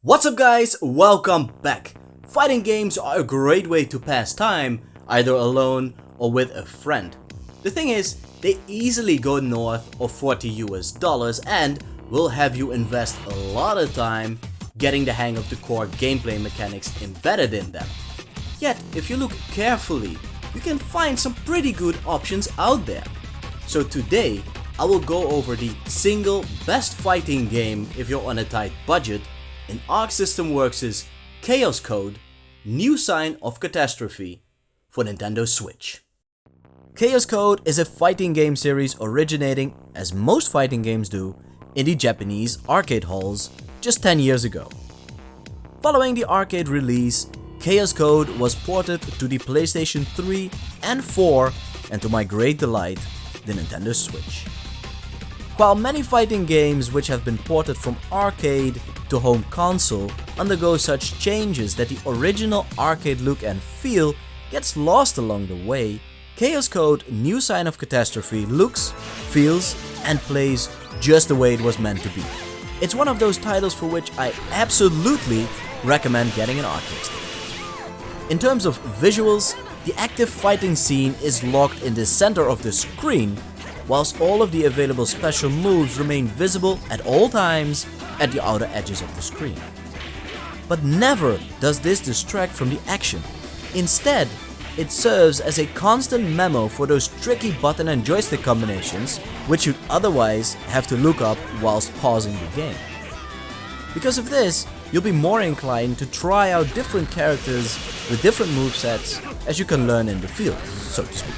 What's up guys, welcome back. Fighting games are a great way to pass time, either alone or with a friend. The thing is, they easily go north of $40 and will have you invest a lot of time getting the hang of the core gameplay mechanics embedded in them. Yet, if you look carefully, you can find some pretty good options out there. So today, I will go over the single best fighting game if you're on a tight budget in Arc System Works' Chaos Code, New Sign of Catastrophe for Nintendo Switch. Chaos Code is a fighting game series originating, as most fighting games do, in the Japanese arcade halls just 10 years ago. Following the arcade release, Chaos Code was ported to the PlayStation 3 and 4 and, to my great delight, the Nintendo Switch. While many fighting games which have been ported from arcade to home console undergo such changes that the original arcade look and feel gets lost along the way, Chaos Code New Sign of Catastrophe looks, feels and plays just the way it was meant to be. It's one of those titles for which I absolutely recommend getting an arcade stick. In terms of visuals, the active fighting scene is locked in the center of the screen, whilst all of the available special moves remain visible at all times at the outer edges of the screen. But never does this distract from the action. Instead, it serves as a constant memo for those tricky button and joystick combinations which you'd otherwise have to look up whilst pausing the game. Because of this, you'll be more inclined to try out different characters with different movesets as you can learn in the field, so to speak.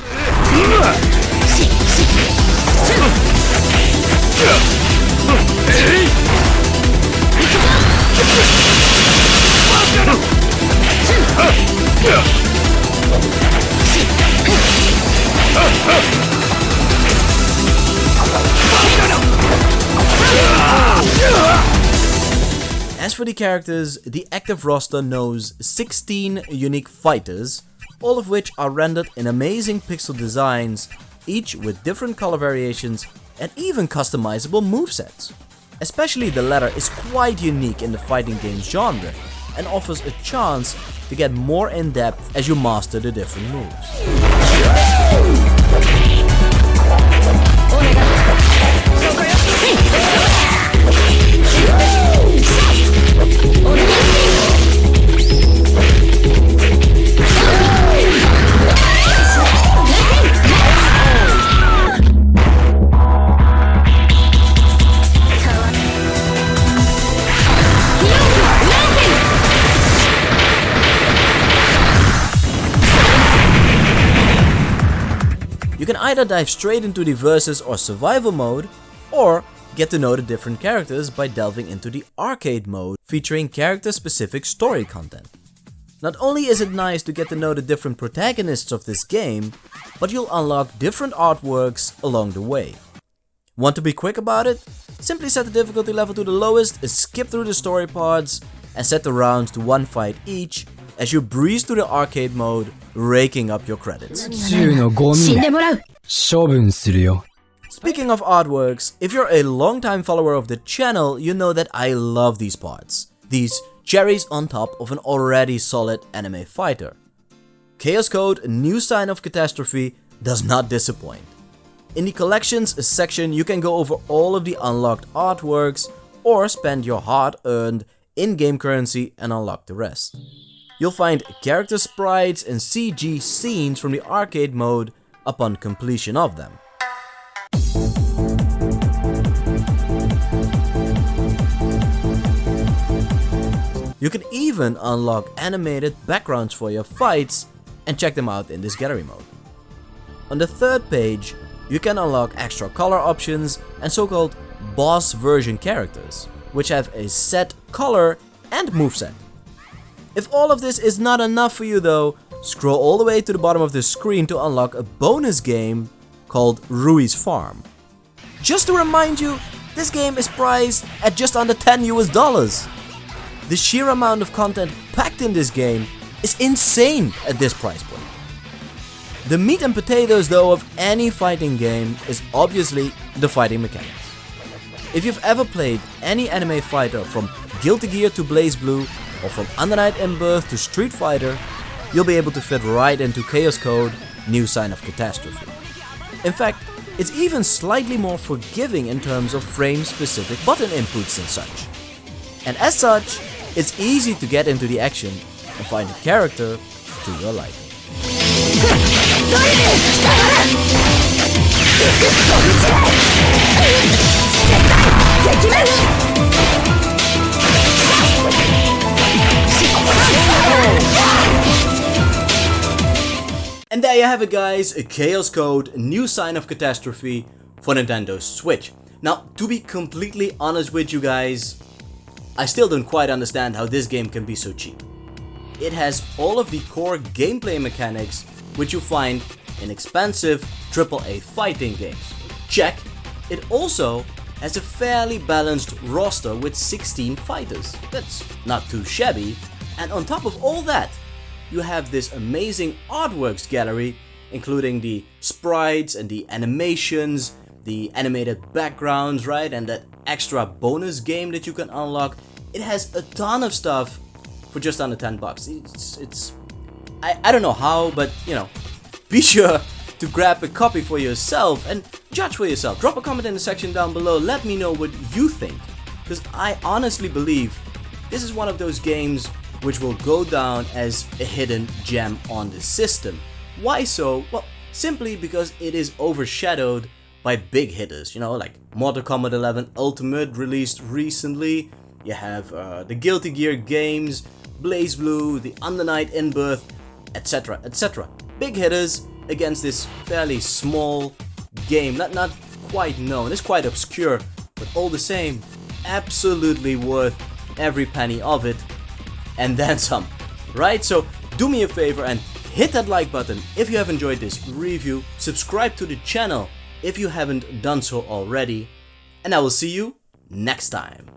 As for the characters, the active roster knows 16 unique fighters, all of which are rendered in amazing pixel designs, each with different color variations and even customizable movesets. Especially the latter is quite unique in the fighting game genre and offers a chance to get more in depth as you master the different moves. You can either dive straight into the versus or survival mode, or get to know the different characters by delving into the arcade mode, featuring character-specific story content. Not only is it nice to get to know the different protagonists of this game, but you'll unlock different artworks along the way. Want to be quick about it? Simply set the difficulty level to the lowest, skip through the story parts, and set the rounds to one fight each as you breeze through the arcade mode, raking up your credits. Speaking of artworks, if you're a long-time follower of the channel, you know that I love these parts. These cherries on top of an already solid anime fighter. Chaos Code New Sign of Catastrophe does not disappoint. In the collections section, you can go over all of the unlocked artworks or spend your hard-earned in-game currency and unlock the rest. You'll find character sprites and CG scenes from the arcade mode upon completion of them. You can even unlock animated backgrounds for your fights and check them out in this gallery mode. On the third page, you can unlock extra color options and so-called boss version characters, which have a set color and moveset. If all of this is not enough for you though, scroll all the way to the bottom of the screen to unlock a bonus game called Rui's Farm. Just to remind you, this game is priced at just under $10. The sheer amount of content packed in this game is insane at this price point. The meat and potatoes though of any fighting game is obviously the fighting mechanics. If you've ever played any anime fighter from Guilty Gear to BlazBlue, or from Under Night In-Birth to Street Fighter, you'll be able to fit right into Chaos Code New Sign of Catastrophe. In fact, it's even slightly more forgiving in terms of frame-specific button inputs and such. And as such, it's easy to get into the action and find a character to your liking. And there you have it, guys, a Chaos Code New Sign of Catastrophe for Nintendo Switch. Now, to be completely honest with you guys, I still don't quite understand how this game can be so cheap. It has all of the core gameplay mechanics which you find in expensive AAA fighting games. Check. It also has a fairly balanced roster with 16 fighters. That's not too shabby. And on top of all that, you have this amazing artworks gallery, including the sprites and the animations, the animated backgrounds, right? And that extra bonus game that you can unlock. It has a ton of stuff for just under $10. I don't know how, but you know, be sure to grab a copy for yourself and judge for yourself. Drop a comment in the section down below. Let me know what you think, because I honestly believe this is one of those games which will go down as a hidden gem on the system. Why so? Well, simply because it is overshadowed by big hitters, you know, like Mortal Kombat 11 Ultimate released recently. You have the Guilty Gear games, BlazBlue, the Under Night In-Birth, etc, etc. Big hitters against this fairly small game, not quite known. It's quite obscure, but all the same, absolutely worth every penny of it. And then some, right? So do me a favor and hit that like button if you have enjoyed this review. Subscribe to the channel if you haven't done so already. And I will see you next time.